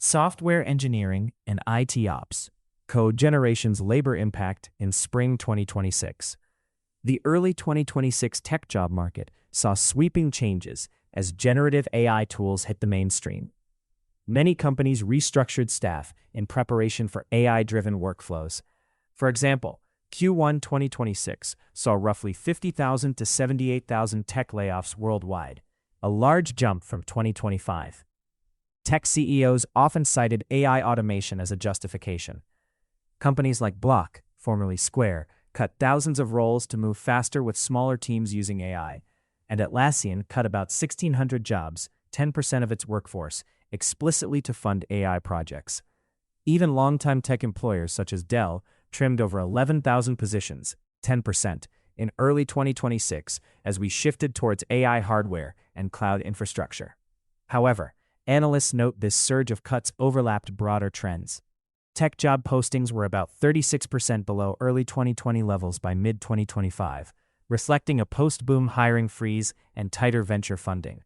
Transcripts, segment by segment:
Software Engineering and IT Ops. Code Generation's Labor Impact in Spring 2026. The early 2026 tech job market saw sweeping changes as generative AI tools hit the mainstream. Many companies restructured staff in preparation for AI-driven workflows. For example, Q1 2026 saw roughly 50,000 to 78,000 tech layoffs worldwide, a large jump from 2025. Tech CEOs often cited AI automation as a justification. Companies like Block, formerly Square, cut thousands of roles to move faster with smaller teams using AI, and Atlassian cut about 1,600 jobs, 10% of its workforce, explicitly to fund AI projects. Even longtime tech employers such as Dell trimmed over 11,000 positions, 10%, in early 2026 as we shifted towards AI hardware and cloud infrastructure. However, analysts note this surge of cuts overlapped broader trends. Tech job postings were about 36% below early 2020 levels by mid-2025, reflecting a post-boom hiring freeze and tighter venture funding.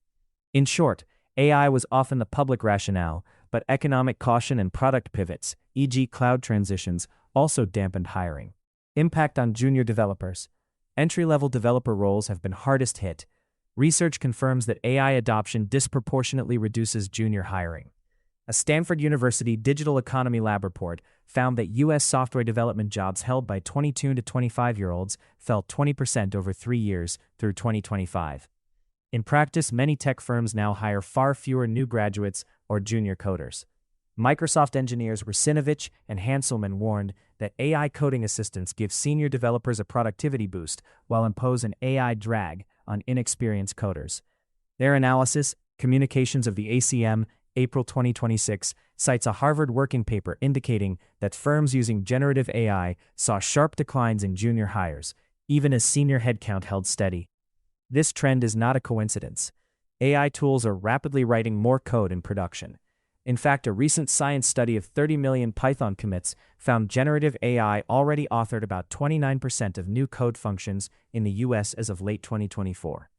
In short, AI was often the public rationale, but economic caution and product pivots, e.g. cloud transitions, also dampened hiring. Impact on junior developers. Entry-level developer roles have been hardest hit. Research confirms that AI adoption disproportionately reduces junior hiring. A Stanford University Digital Economy Lab report found that U.S. software development jobs held by 22 to 25-year-olds fell 20% over 3 years through 2025. In practice, many tech firms now hire far fewer new graduates or junior coders. Microsoft engineers Rusinovich and Hanselman warned that AI coding assistants give senior developers a productivity boost while impose an AI drag on inexperienced coders. Their analysis, Communications of the ACM, April 2026, cites a Harvard working paper indicating that firms using generative AI saw sharp declines in junior hires, even as senior headcount held steady. This trend is not a coincidence. AI tools are rapidly writing more code in production. In fact, a recent science study of 30 million Python commits found generative AI already authored about 29% of new code functions in the US as of late 2024.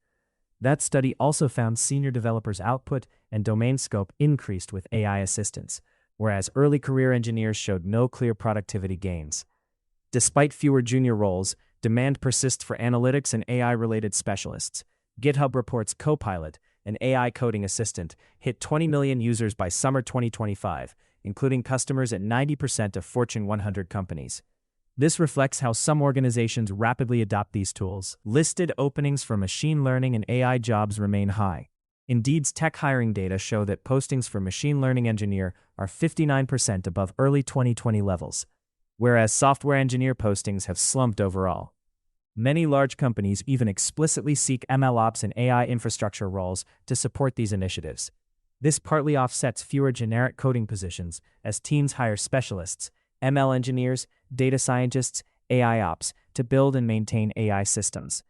That study also found senior developers' output and domain scope increased with AI assistance, whereas early career engineers showed no clear productivity gains. Despite fewer junior roles, demand persists for analytics and AI-related specialists. GitHub reports Copilot, an AI coding assistant, hit 20 million users by summer 2025, including customers at 90% of Fortune 100 companies. This reflects how some organizations rapidly adopt these tools. Listed openings for machine learning and AI jobs remain high. Indeed's tech hiring data show that postings for machine learning engineer are 59% above early 2020 levels, whereas software engineer postings have slumped overall. Many large companies even explicitly seek MLOps and AI infrastructure roles to support these initiatives. This partly offsets fewer generic coding positions as teams hire specialists, ML engineers, data scientists, AI ops, to build and maintain AI systems.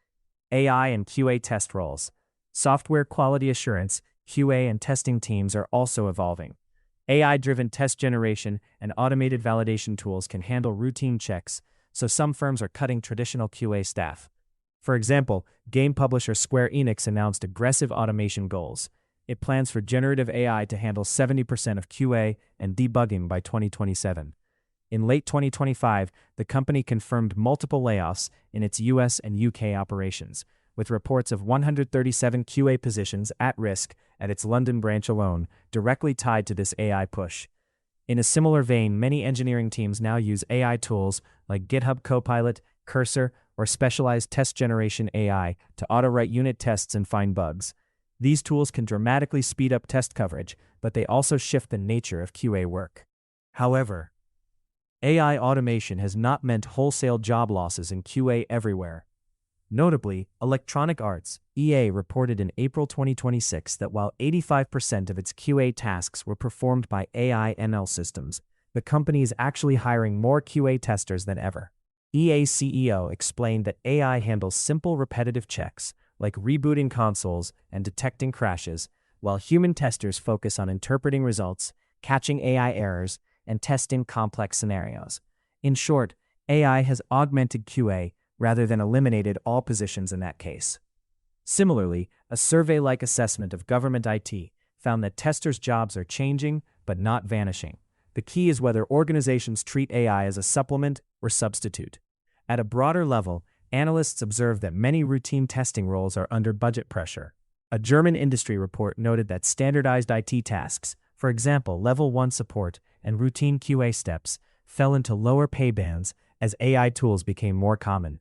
AI and QA test roles. Software quality assurance, QA and testing teams are also evolving. AI-driven test generation and automated validation tools can handle routine checks, so some firms are cutting traditional QA staff. For example, game publisher Square Enix announced aggressive automation goals. It plans for generative AI to handle 70% of QA and debugging by 2027. In late 2025, the company confirmed multiple layoffs in its US and UK operations, with reports of 137 QA positions at risk at its London branch alone, directly tied to this AI push. In a similar vein, many engineering teams now use AI tools like GitHub Copilot, Cursor, or specialized test generation AI to auto-write unit tests and find bugs. These tools can dramatically speed up test coverage, but they also shift the nature of QA work. However, AI automation has not meant wholesale job losses in QA everywhere. Notably, Electronic Arts, EA, reported in April 2026 that while 85% of its QA tasks were performed by AI/ML systems, the company is actually hiring more QA testers than ever. EA CEO explained that AI handles simple repetitive checks, like rebooting consoles and detecting crashes, while human testers focus on interpreting results, catching AI errors, and testing complex scenarios. In short, AI has augmented QA rather than eliminated all positions in that case. Similarly, a survey-like assessment of government IT found that testers' jobs are changing, but not vanishing. The key is whether organizations treat AI as a supplement or substitute. At a broader level, analysts observe that many routine testing roles are under budget pressure. A German industry report noted that standardized IT tasks, for example, level 1 support and routine QA steps, fell into lower pay bands as AI tools became more common.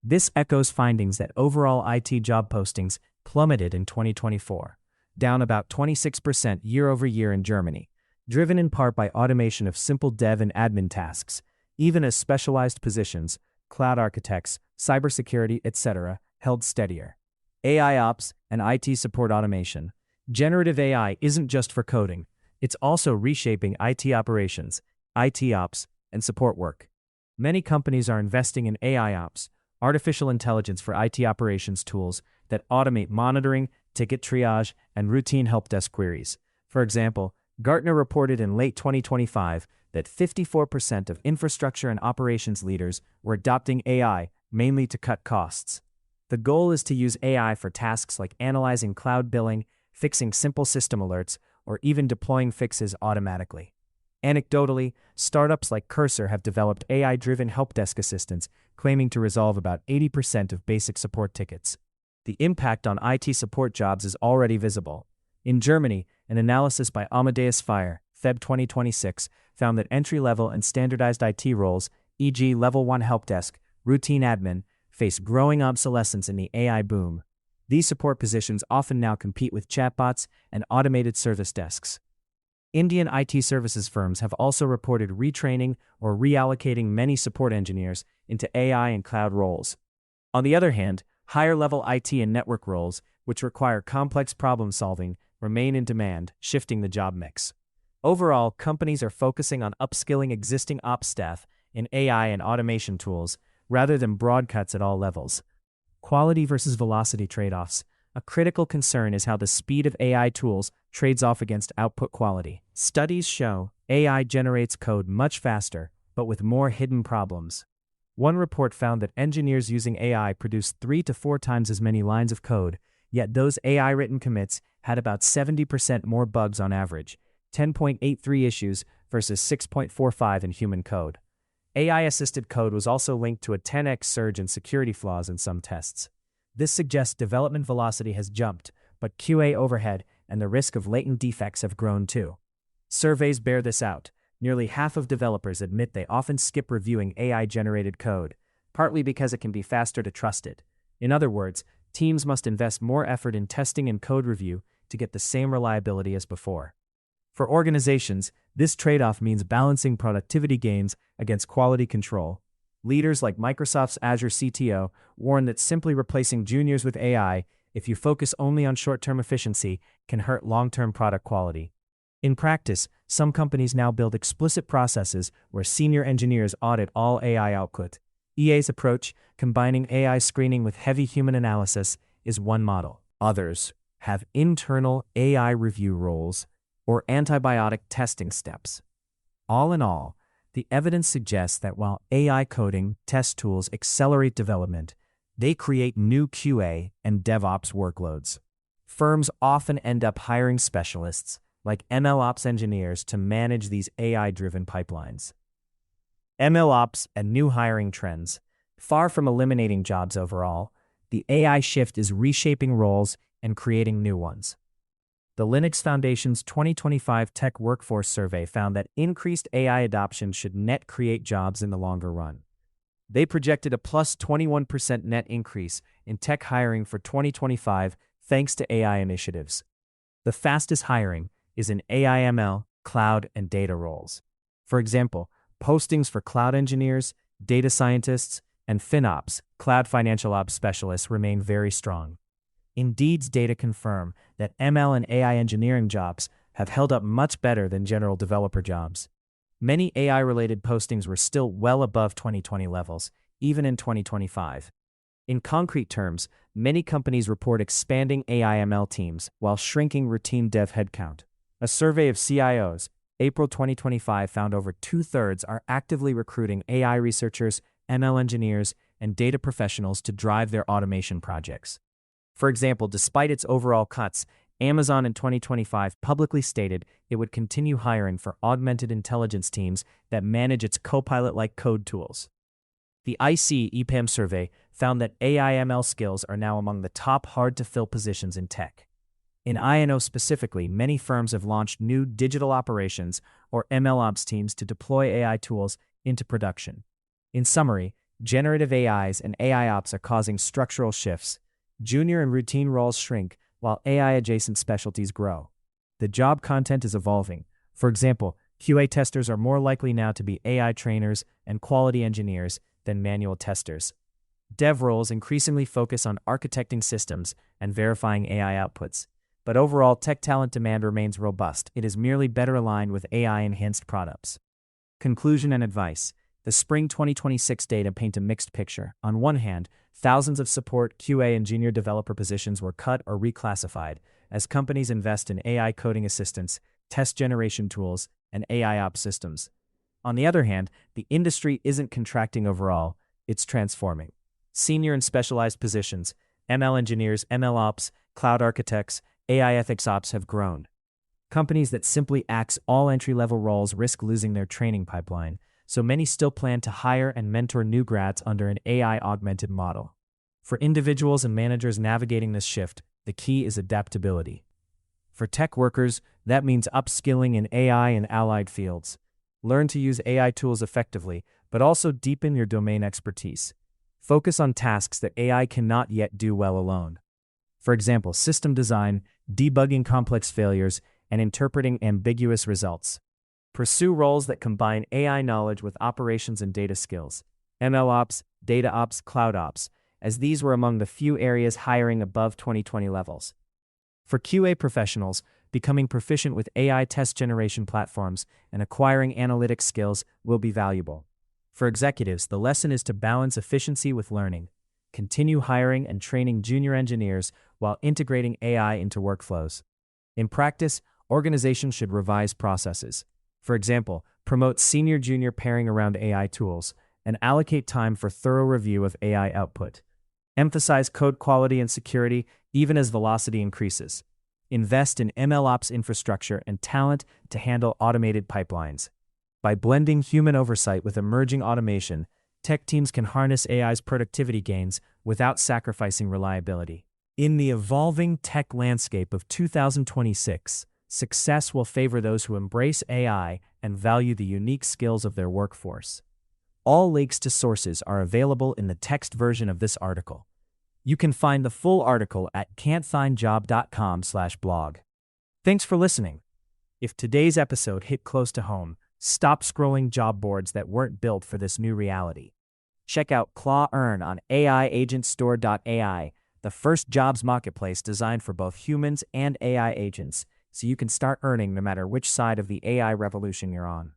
This echoes findings that overall IT job postings plummeted in 2024, down about 26% year-over-year in Germany, driven in part by automation of simple dev and admin tasks, even as specialized positions, cloud architects, cybersecurity, etc., held steadier. AI ops and IT support automation. Generative AI isn't just for coding, it's also reshaping IT operations, IT ops, and support work. Many companies are investing in AI ops, artificial intelligence for IT operations tools that automate monitoring, ticket triage, and routine help desk queries. For example, Gartner reported in late 2025 that 54% of infrastructure and operations leaders were adopting AI, mainly to cut costs. The goal is to use AI for tasks like analyzing cloud billing, fixing simple system alerts, or even deploying fixes automatically. Anecdotally, startups like Cursor have developed AI-driven help desk assistants, claiming to resolve about 80% of basic support tickets. The impact on IT support jobs is already visible. In Germany, an analysis by Amadeus Fire, Feb 2026, found that entry-level and standardized IT roles, e.g. Level 1 help desk, routine admin, face growing obsolescence in the AI boom. These support positions often now compete with chatbots and automated service desks. Indian IT services firms have also reported retraining or reallocating many support engineers into AI and cloud roles. On the other hand, higher-level IT and network roles, which require complex problem-solving, remain in demand, shifting the job mix. Overall, companies are focusing on upskilling existing ops staff in AI and automation tools, rather than broad cuts at all levels. Quality versus velocity trade-offs. A critical concern is how the speed of AI tools trades off against output quality. Studies show AI generates code much faster, but with more hidden problems. One report found that engineers using AI produced 3 to 4 times as many lines of code, yet those AI-written commits had about 70% more bugs on average, 10.83 issues versus 6.45 in human code. AI-assisted code was also linked to a 10x surge in security flaws in some tests. This suggests development velocity has jumped, but QA overhead and the risk of latent defects have grown too. Surveys bear this out. Nearly half of developers admit they often skip reviewing AI-generated code, partly because it can be faster to trust it. In other words, teams must invest more effort in testing and code review to get the same reliability as before. For organizations, this trade-off means balancing productivity gains against quality control. Leaders like Microsoft's Azure CTO warn that simply replacing juniors with AI, if you focus only on short-term efficiency, can hurt long-term product quality. In practice, some companies now build explicit processes where senior engineers audit all AI output. EA's approach, combining AI screening with heavy human analysis, is one model. Others have internal AI review roles or antibiotic testing steps. All in all, the evidence suggests that while AI coding test tools accelerate development, they create new QA and DevOps workloads. Firms often end up hiring specialists, like MLOps engineers, to manage these AI-driven pipelines. MLOps and new hiring trends. Far from eliminating jobs overall, the AI shift is reshaping roles and creating new ones. The Linux Foundation's 2025 Tech Workforce Survey found that increased AI adoption should net create jobs in the longer run. They projected a plus 21% net increase in tech hiring for 2025 thanks to AI initiatives. The fastest hiring is in AI/ML, cloud, and data roles. For example, postings for cloud engineers, data scientists, and FinOps, cloud financial ops specialists, remain very strong. Indeed's data confirm that ML and AI engineering jobs have held up much better than general developer jobs. Many AI-related postings were still well above 2020 levels, even in 2025. In concrete terms, many companies report expanding AI/ML teams while shrinking routine dev headcount. A survey of CIOs, April 2025, found over 2/3 are actively recruiting AI researchers, ML engineers, and data professionals to drive their automation projects. For example, despite its overall cuts, Amazon in 2025 publicly stated it would continue hiring for augmented intelligence teams that manage its Copilot-like code tools. The IC EPAM survey found that AI/ML skills are now among the top hard-to-fill positions in tech. In I&O specifically, many firms have launched new digital operations or MLOps teams to deploy AI tools into production. In summary, generative AIs and AIOps are causing structural shifts. Junior and routine roles shrink while AI-adjacent specialties grow. The job content is evolving. For example, QA testers are more likely now to be AI trainers and quality engineers than manual testers. Dev roles increasingly focus on architecting systems and verifying AI outputs. But overall, tech talent demand remains robust. It is merely better aligned with AI-enhanced products. Conclusion and advice. The spring 2026 data paint a mixed picture. On one hand, thousands of support, QA, and junior developer positions were cut or reclassified as companies invest in AI coding assistants, test generation tools, and AIOps systems. On the other hand, the industry isn't contracting overall, it's transforming. Senior and specialized positions, ML engineers, MLOps, cloud architects, AI ethics ops have grown. Companies that simply axe all entry-level roles risk losing their training pipeline, so many still plan to hire and mentor new grads under an AI-augmented model. For individuals and managers navigating this shift, the key is adaptability. For tech workers, that means upskilling in AI and allied fields. Learn to use AI tools effectively, but also deepen your domain expertise. Focus on tasks that AI cannot yet do well alone. For example, system design, debugging complex failures, and interpreting ambiguous results. Pursue roles that combine AI knowledge with operations and data skills, MLOps, data ops, cloud ops, as these were among the few areas hiring above 2020 levels. For QA professionals, becoming proficient with AI test generation platforms and acquiring analytics skills will be valuable. For executives, the lesson is to balance efficiency with learning. Continue hiring and training junior engineers while integrating AI into workflows. In practice, organizations should revise processes. For example, promote senior-junior pairing around AI tools and allocate time for thorough review of AI output. Emphasize code quality and security even as velocity increases. Invest in MLOps infrastructure and talent to handle automated pipelines. By blending human oversight with emerging automation, tech teams can harness AI's productivity gains without sacrificing reliability. In the evolving tech landscape of 2026, success will favor those who embrace AI and value the unique skills of their workforce. All links to sources are available in the text version of this article. You can find the full article at can'tfindjob.com/blog. Thanks for listening. If today's episode hit close to home, stop scrolling job boards that weren't built for this new reality. Check out Claw Earn on AIAgentStore.ai, the first jobs marketplace designed for both humans and AI agents, so you can start earning no matter which side of the AI revolution you're on.